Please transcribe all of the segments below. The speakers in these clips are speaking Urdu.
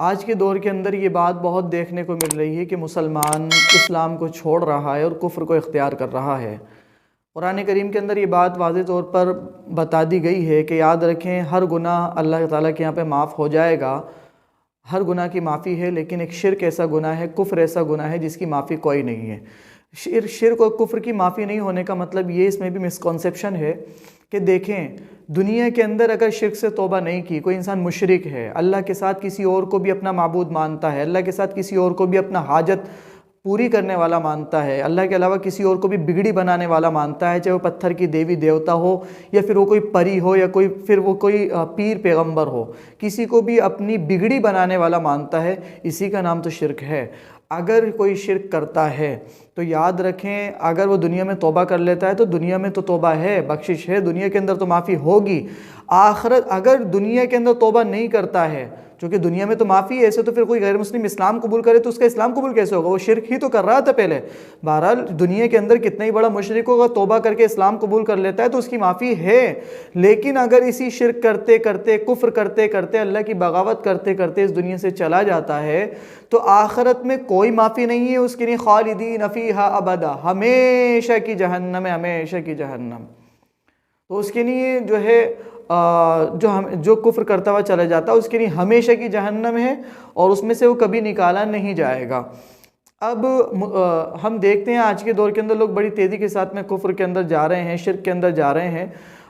آج کے دور کے اندر یہ بات بہت دیکھنے کو مل رہی ہے کہ مسلمان اسلام کو چھوڑ رہا ہے اور کفر کو اختیار کر رہا ہے۔ قرآن کریم کے اندر یہ بات واضح طور پر بتا دی گئی ہے کہ یاد رکھیں ہر گناہ اللہ تعالیٰ کے یہاں پہ معاف ہو جائے گا، ہر گناہ کی معافی ہے، لیکن ایک شرک ایسا گناہ ہے، کفر ایسا گناہ ہے جس کی معافی کوئی نہیں ہے۔ شرک اور کفر کی معافی نہیں ہونے کا مطلب یہ اس میں بھی مسکنسیپشن ہے کہ دیکھیں دنیا کے اندر اگر شرک سے توبہ نہیں کی، کوئی انسان مشرک ہے، اللہ کے ساتھ کسی اور کو بھی اپنا معبود مانتا ہے، اللہ کے ساتھ کسی اور کو بھی اپنا حاجت پوری کرنے والا مانتا ہے، اللہ کے علاوہ کسی اور کو بھی بگڑی بنانے والا مانتا ہے، چاہے وہ پتھر کی دیوی دیوتا ہو یا پھر وہ کوئی پری ہو یا پھر وہ کوئی پیر پیغمبر ہو، کسی کو بھی اپنی بگڑی بنانے والا مانتا ہے، اسی کا نام تو شرک ہے۔ اگر کوئی شرک کرتا ہے تو یاد رکھیں اگر وہ دنیا میں توبہ کر لیتا ہے تو دنیا میں تو توبہ ہے، بخشش ہے، دنیا کے اندر تو معافی ہوگی۔ آخرت اگر دنیا کے اندر توبہ نہیں کرتا ہے، چونکہ دنیا میں تو معافی ہے، ایسے تو پھر کوئی غیر مسلم اسلام قبول کرے تو اس کا اسلام قبول کیسے ہوگا؟ وہ شرک ہی تو کر رہا تھا پہلے۔ بہرحال دنیا کے اندر کتنا ہی بڑا مشرک ہوگا، توبہ کر کے اسلام قبول کر لیتا ہے تو اس کی معافی ہے، لیکن اگر اسی شرک کرتے کرتے، کفر کرتے کرتے، اللہ کی بغاوت کرتے کرتے اس دنیا سے چلا جاتا ہے تو آخرت میں کوئی معافی نہیں ہے اس کے لیے، خالدین فیہا ابدا، ہمیشہ کی جہنم ہے، ہمیشہ کی جہنم۔ تو اس کے لیے جو ہے جو کفر کرتا ہوا چلا جاتا ہے اس کے لیے ہمیشہ کی جہنم ہے اور اس میں سے وہ کبھی نکالا نہیں جائے گا۔ اب ہم دیکھتے ہیں آج کے دور کے اندر لوگ بڑی تیزی کے ساتھ میں کفر کے اندر جا رہے ہیں، شرک کے اندر جا رہے ہیں۔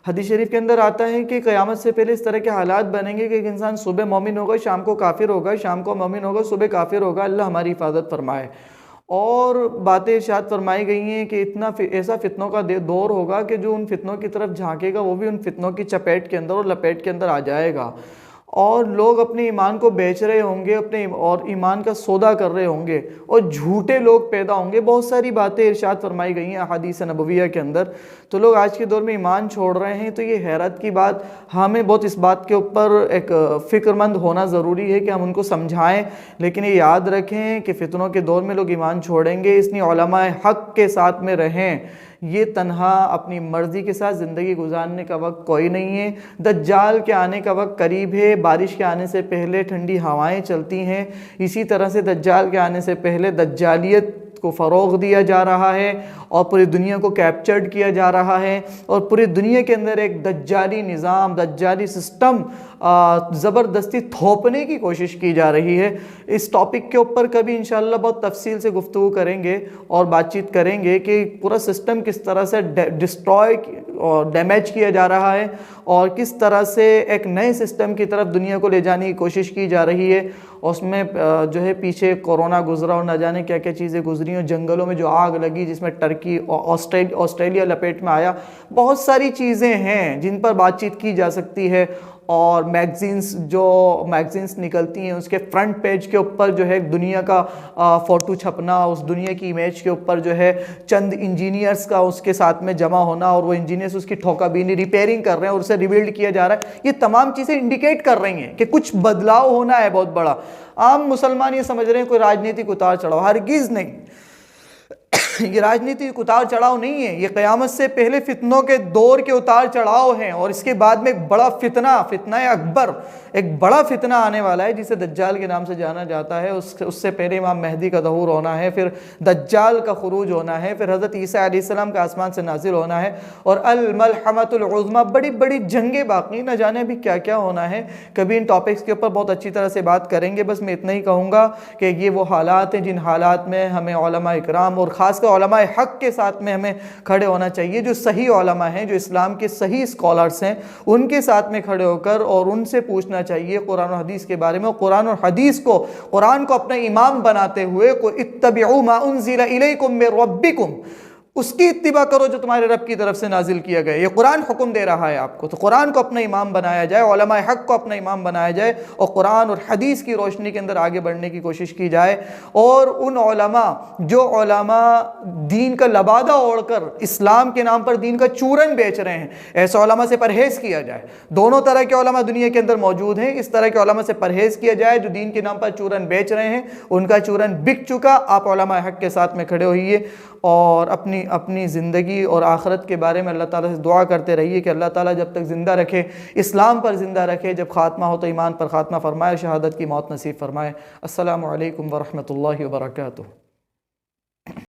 حدیث شریف کے اندر آتا ہے کہ قیامت سے پہلے اس طرح کے حالات بنیں گے کہ ایک انسان صبح مومن ہوگا، شام کو کافر ہوگا، شام کو مومن ہوگا، صبح کافر ہوگا، اللہ ہماری حفاظت فرمائے۔ اور باتیں ارشاد فرمائی گئی ہیں کہ ایسا فتنوں کا دور ہوگا کہ جو ان فتنوں کی طرف جھانکے گا وہ بھی ان فتنوں کی چپیٹ کے اندر اور لپیٹ کے اندر آ جائے گا، اور لوگ اپنے ایمان کو بیچ رہے ہوں گے، اور ایمان کا سودا کر رہے ہوں گے، اور جھوٹے لوگ پیدا ہوں گے۔ بہت ساری باتیں ارشاد فرمائی گئی ہیں احادیث نبویہ کے اندر۔ تو لوگ آج کے دور میں ایمان چھوڑ رہے ہیں، تو یہ حیرت کی بات، ہمیں بہت اس بات کے اوپر ایک فکر مند ہونا ضروری ہے کہ ہم ان کو سمجھائیں، لیکن یہ یاد رکھیں کہ فتنوں کے دور میں لوگ ایمان چھوڑیں گے، اس لیے علماء حق کے ساتھ میں رہیں۔ یہ تنہا اپنی مرضی کے ساتھ زندگی گزارنے کا وقت کوئی نہیں ہے۔ دجال کے آنے کا وقت قریب ہے، بارش کے آنے سے پہلے ٹھنڈی ہوائیں چلتی ہیں، اسی طرح سے دجال کے آنے سے پہلے دجالیت کو فروغ دیا جا رہا ہے اور پوری دنیا کو کیپچرڈ کیا جا رہا ہے، اور پوری دنیا کے اندر ایک دجالی نظام، دجالی سسٹم زبردستی تھوپنے کی کوشش کی جا رہی ہے۔ اس ٹاپک کے اوپر کبھی انشاءاللہ بہت تفصیل سے گفتگو کریں گے اور بات چیت کریں گے کہ پورا سسٹم کس طرح سے ڈسٹروائے اور ڈیمیج کیا جا رہا ہے، اور کس طرح سے ایک نئے سسٹم کی طرف دنیا کو لے جانے کی کوشش کی جا رہی ہے۔ اس میں جو ہے پیچھے کورونا گزرا اور نہ جانے کیا کیا چیزیں گزری، اور جنگلوں میں جو آگ لگی جس میں ٹرکی اور آسٹریلیا لپیٹ میں آیا، بہت ساری چیزیں ہیں جن پر بات چیت کی جا سکتی ہے۔ اور میگزینس نکلتی ہیں، اس کے فرنٹ پیج کے اوپر جو ہے دنیا کا فوٹو چھپنا، اس دنیا کی امیج کے اوپر جو ہے چند انجینئرز کا اس کے ساتھ میں جمع ہونا، اور وہ انجینئرز اس کی ٹھوکا بینی ریپیئرنگ کر رہے ہیں اور اسے ریبلڈ کیا جا رہا ہے۔ یہ تمام چیزیں انڈیکیٹ کر رہی ہیں کہ کچھ بدلاؤ ہونا ہے بہت بڑا۔ عام مسلمان یہ سمجھ رہے ہیں کوئی راجنیتک اتار چڑھاؤ، ہرگز نہیں۔ یہ راجنیتی اتار چڑھاؤ نہیں ہے، یہ قیامت سے پہلے فتنوں کے دور کے اتار چڑھاؤ ہیں، اور اس کے بعد میں ایک بڑا فتنہ اکبر، ایک بڑا فتنہ آنے والا ہے جسے دجال کے نام سے جانا جاتا ہے۔ اس سے پہلے امام مہدی کا ظہور ہونا ہے، پھر دجال کا خروج ہونا ہے، پھر حضرت عیسیٰ علیہ السلام کا آسمان سے نازل ہونا ہے، اور الملحمۃ العظمیٰ، بڑی بڑی جنگیں باقی، نہ جانے بھی کیا کیا ہونا ہے۔ کبھی ان ٹاپکس کے اوپر بہت اچھی طرح سے بات کریں گے، بس میں اتنا ہی کہوں گا کہ یہ وہ حالات ہیں جن حالات میں ہمیں علماء اکرام اور خاص کر علماء حق کے ساتھ میں ہمیں کھڑے ہونا چاہیے، جو صحیح علماء ہیں، جو اسلام کے صحیح اسکالرز ہیں، ان کے ساتھ میں کھڑے ہو کر اور ان سے پوچھنا چاہیے قرآن و حدیث کے بارے میں، اور قرآن اور حدیث کو، قرآن کو اپنا امام بناتے ہوئے اتبعوا ما انزل الیکم من ربکم، اس کی اتباع کرو جو تمہارے رب کی طرف سے نازل کیا گیا۔ یہ قرآن حکم دے رہا ہے آپ کو، تو قرآن کو اپنا امام بنایا جائے، علماء حق کو اپنا امام بنایا جائے، اور قرآن اور حدیث کی روشنی کے اندر آگے بڑھنے کی کوشش کی جائے۔ اور ان علماء جو علماء دین کا لبادہ اوڑھ کر اسلام کے نام پر دین کا چورن بیچ رہے ہیں، ایسے علماء سے پرہیز کیا جائے۔ دونوں طرح کے علماء دنیا کے اندر موجود ہیں، اس طرح کے علماء سے پرہیز کیا جائے جو دین کے نام پر چورن بیچ رہے ہیں، ان کا چورن بک چکا، آپ علماء حق کے ساتھ میں کھڑے ہوئیے۔ اور اپنی زندگی اور آخرت کے بارے میں اللہ تعالیٰ سے دعا کرتے رہیے کہ اللہ تعالیٰ جب تک زندہ رکھے اسلام پر زندہ رکھے، جب خاتمہ ہو تو ایمان پر خاتمہ فرمائے، شہادت کی موت نصیب فرمائے۔ السلام علیکم ورحمۃ اللہ وبرکاتہ۔